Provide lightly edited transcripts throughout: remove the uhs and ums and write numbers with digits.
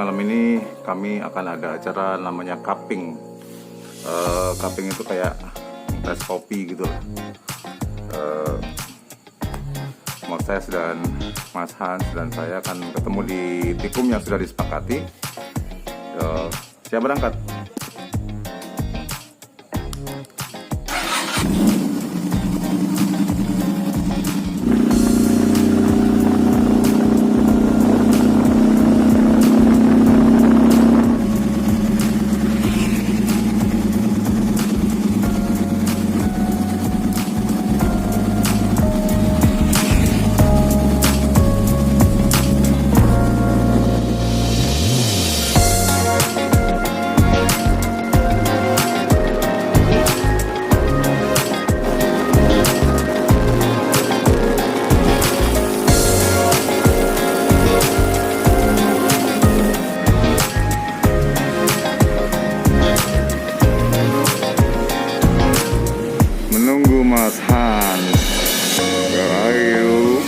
malam ini kami akan ada acara namanya cupping. Cupping itu kayak tes kopi gitu. Moses dan Mas Hans dan saya akan ketemu di tikum yang sudah disepakati. Siap berangkat. Menunggu Mas Hans. Where are you?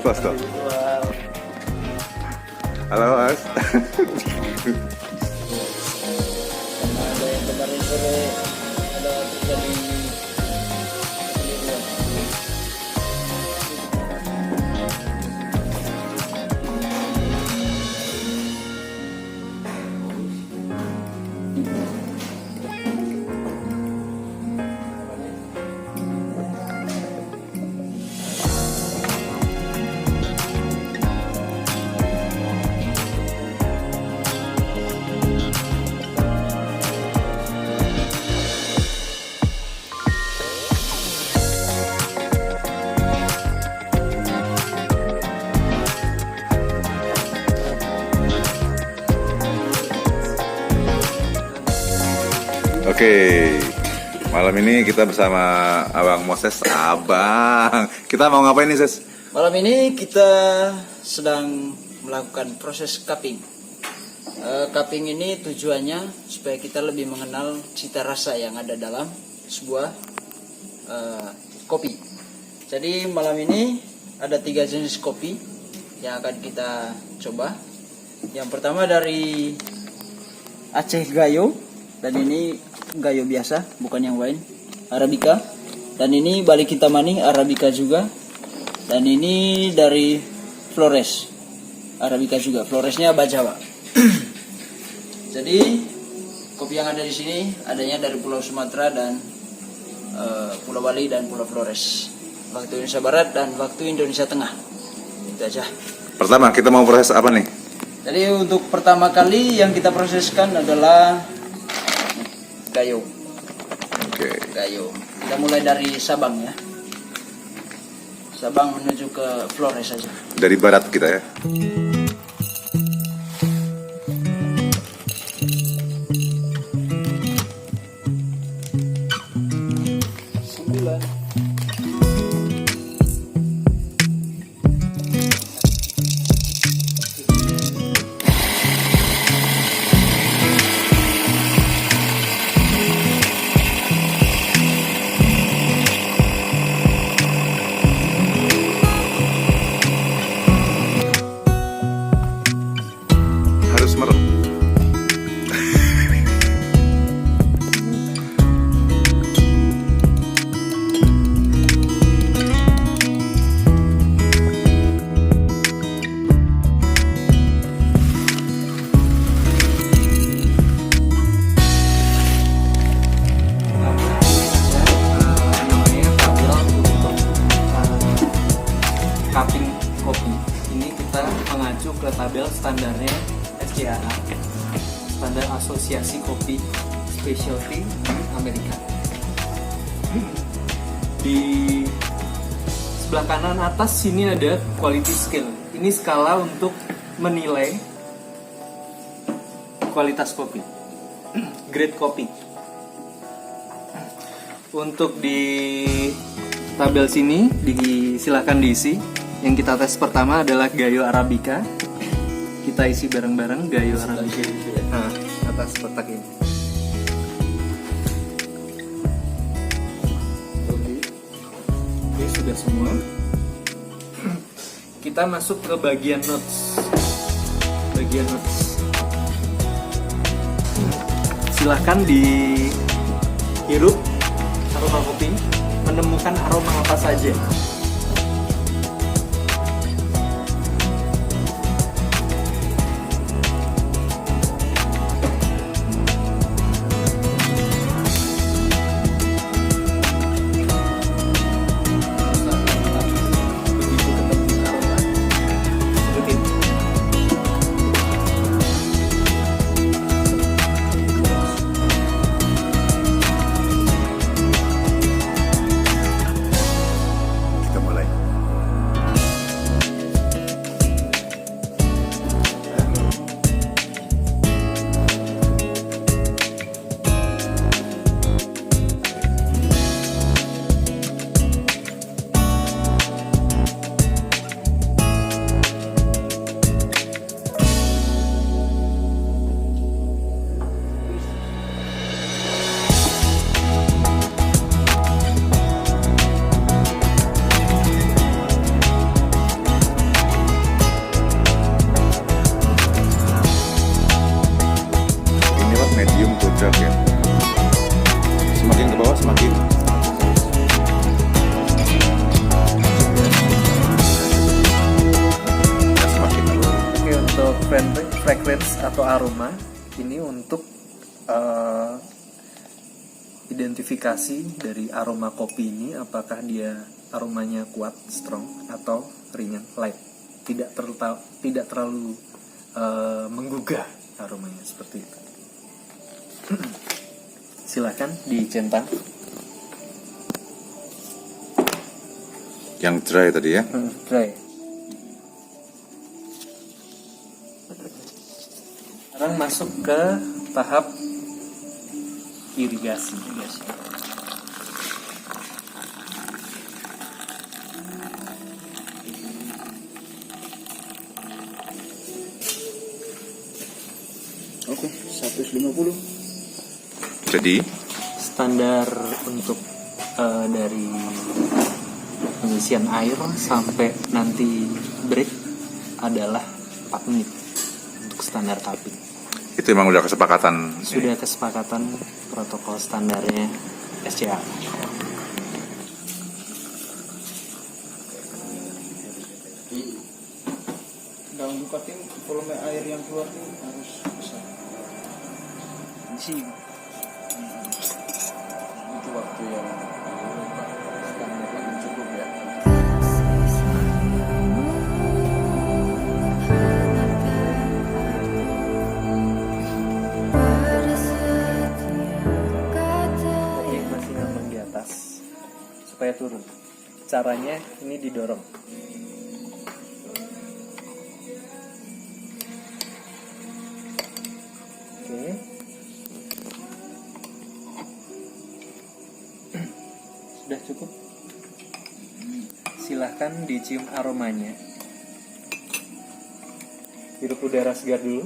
Posto. Halo Mas. Ada yang kemarin sore ada terjadi keliruan. Oke, malam ini kita bersama Abang Moses. Abang, kita mau ngapain nih, Ses? Malam ini kita sedang melakukan proses cupping. Cupping ini tujuannya supaya kita lebih mengenal cita rasa yang ada dalam sebuah kopi. Jadi malam ini ada 3 jenis kopi yang akan kita coba. Yang pertama dari Aceh Gayo, dan ini Gayo biasa, bukan yang lain, Arabica. Dan ini Bali Kintamani, Arabica juga. Dan ini dari Flores, Arabica juga. Floresnya Bajawa. Jadi kopi yang ada di sini adanya dari Pulau Sumatera dan Pulau Bali dan Pulau Flores. Waktu Indonesia Barat dan waktu Indonesia Tengah. Itu aja. Pertama, kita mau proses apa nih? Jadi untuk pertama kali yang kita proseskan adalah Gayo. Oke. Gayo. Kita mulai dari Sabang ya. Sabang menuju ke Flores saja. Dari barat kita ya. Harus merem. Cupping kopi ini kita mengacu ke tabel standarnya SCAA, standar asosiasi kopi specialty di Amerika. Di sebelah kanan atas sini ada quality scale. Ini skala untuk menilai kualitas kopi, grade kopi. Untuk di tabel sini silakan diisi. Yang kita tes pertama adalah Gayo Arabica. Kita isi bareng-bareng Gayo Arabica. Nah, atas kotak ini. Oke, sudah semua. Kita masuk ke bagian notes. Silahkan dihirup aroma kopi, menemukan aroma apa saja. Begitu ketemu aroma, sebutin. Kita mulai. Ini Pak medium to dark ya. Semakin ke bawah semakin ya, semakin bawah. Oke, untuk fragrance atau aroma ini untuk identifikasi dari aroma kopi ini, apakah dia aromanya kuat, strong, atau ringan, light, tidak terlalu menggugah aromanya seperti itu. Silakan dicentang. Yang dry tadi ya. Dry. Sekarang masuk ke tahap irigasi. Oke, 150. Jadi Standar untuk dari pengisian air sampai nanti break adalah 4 menit untuk standar cupping. itu memang udah kesepakatan. Sudah kesepakatan protokol standarnya SCA. Dalam buka tim volume air yang keluar tuh harus besar. Isi. Itu waktu yang standar yang cukup ya. Oke, masih ngambang di atas supaya turun. Caranya ini didorong. Oke. Sudah cukup. Silahkan dicium aromanya. Hirup udara segar dulu.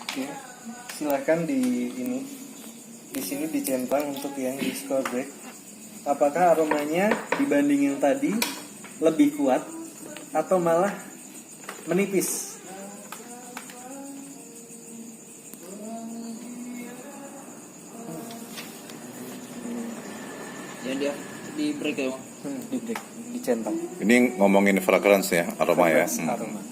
Oke, silakan di sini dicentang untuk yang di score break. Apakah aromanya dibanding yang tadi lebih kuat atau malah menipis? Ya dia di break ya, Bang. Di break, dicentang. Ini ngomongin fragrance ya, aroma ya. Aroma.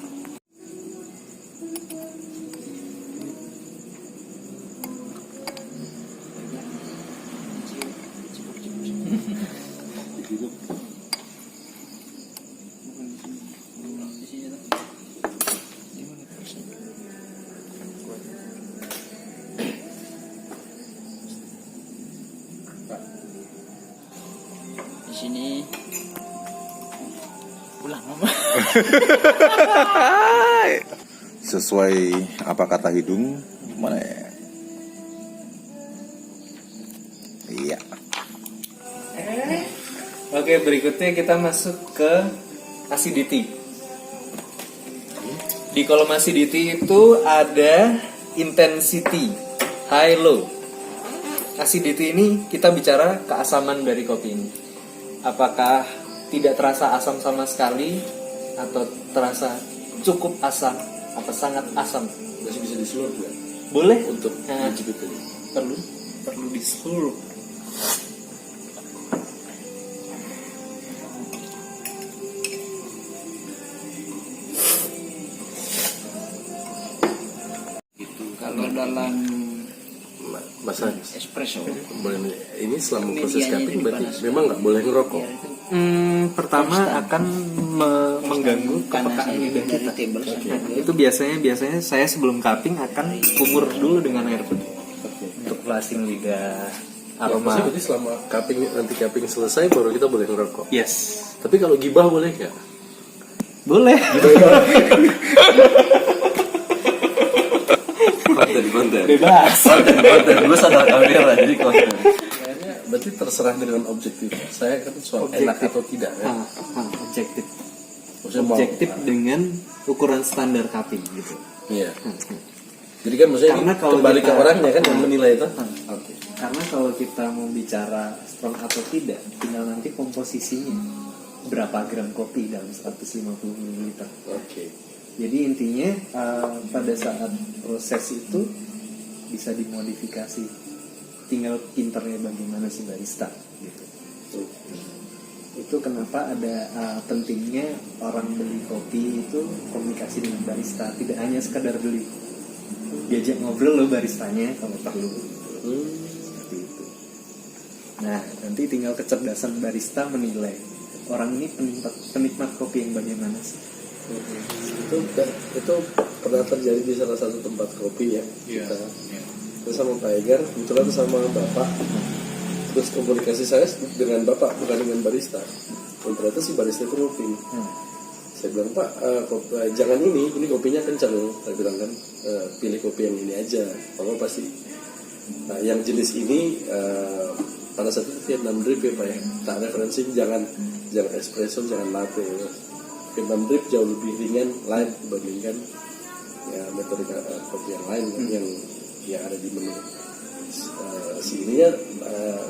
Sesuai apa kata hidung, mana ya? Iya. Oke, berikutnya kita masuk ke acidity. Di kolom acidity itu ada intensity, high, low. Acidity ini kita bicara keasaman dari kopi ini. Apakah tidak terasa asam sama sekali, atau terasa cukup asam, apa sangat asam? Masih bisa disuruh nggak? Boleh Untuk Nah, mencibit tadi. perlu disuruh. Kalau dalam Mas Hans, espresso boleh ini selama proses medianya cupping jadi berarti panas. memang nggak boleh ngerokok. biar itu Pertama akan mengganggu kepekaan panasnya lidah dari kita. table sampai Itu biasanya saya sebelum cupping akan kumur dulu dengan air putih untuk flashing lidah Maksudnya aroma. berarti selama cupping nanti cupping selesai baru kita boleh ngerokok. Yes, Tapi kalau gibah boleh nggak? boleh. Konten. Bebas. Konten. Gue sadar kamera jadi konten. Kayaknya berarti terserah dengan objektif. Saya kan soal enak Objektif. atau tidak kan. Objektif. Maksudnya mau- Objektif dengan ukuran standar cupping gitu. Iya. Jadi kan maksudnya Karena ini kalau kembali ke kita- orangnya kan yang menilai itu. Oke. Karena kalau kita mau bicara strong atau tidak, tinggal nanti komposisinya berapa gram kopi dalam 150 ml. Oke. Jadi intinya pada saat proses itu bisa dimodifikasi, tinggal pinternya bagaimana si barista gitu. Itu kenapa ada pentingnya orang beli kopi itu komunikasi dengan barista, tidak hanya sekadar beli, diajak ngobrol loh baristanya kalau perlu. Seperti itu. Nah, nanti tinggal kecerdasan barista menilai orang ini penikmat kopi yang bagaimana sih. Itu pernah terjadi di salah satu tempat kopi ya. Kita terus sama Pak Egar, kebetulan sama Bapak. Terus komunikasi saya dengan Bapak bukan dengan barista. Dan ternyata si barista itu ngopi. Saya bilang, Pak, jangan ini kopinya kencang. Saya bilang kan, pilih kopi yang ini aja. Bapak pasti. Nah, yang jenis ini pada saat itu Vietnam drip ya Pak ya. Tak referensi jangan espresso, jangan latte. Vietnam drip jauh lebih ringan, light dibandingkan ya metode kopi yang lain yang ada di menu. Si ini ya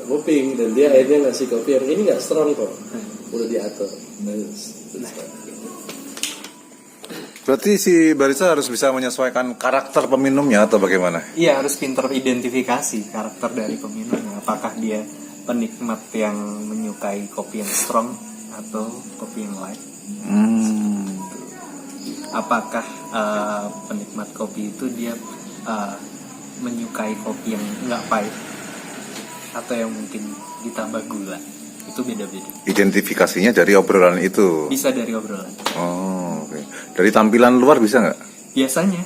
ngopi dan dia akhirnya ngasih kopi yang ini nggak strong kok, udah diatur. Berarti si barista harus bisa menyesuaikan karakter peminumnya atau bagaimana? Iya, harus pintar identifikasi karakter dari peminumnya. Apakah dia penikmat yang menyukai kopi yang strong atau kopi yang light? Apakah penikmat kopi itu dia menyukai kopi yang nggak pahit atau yang mungkin ditambah gula? Itu beda-beda. Identifikasinya dari obrolan itu. Bisa dari obrolan. Oh, oke. Dari tampilan luar bisa nggak? Biasanya.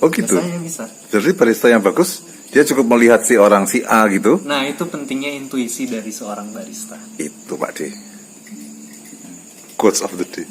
Oh gitu. Biasanya bisa. Jadi barista yang bagus, dia cukup melihat si orang si A gitu. Nah, itu pentingnya intuisi dari seorang barista. Itu Pak D. Quotes of the day.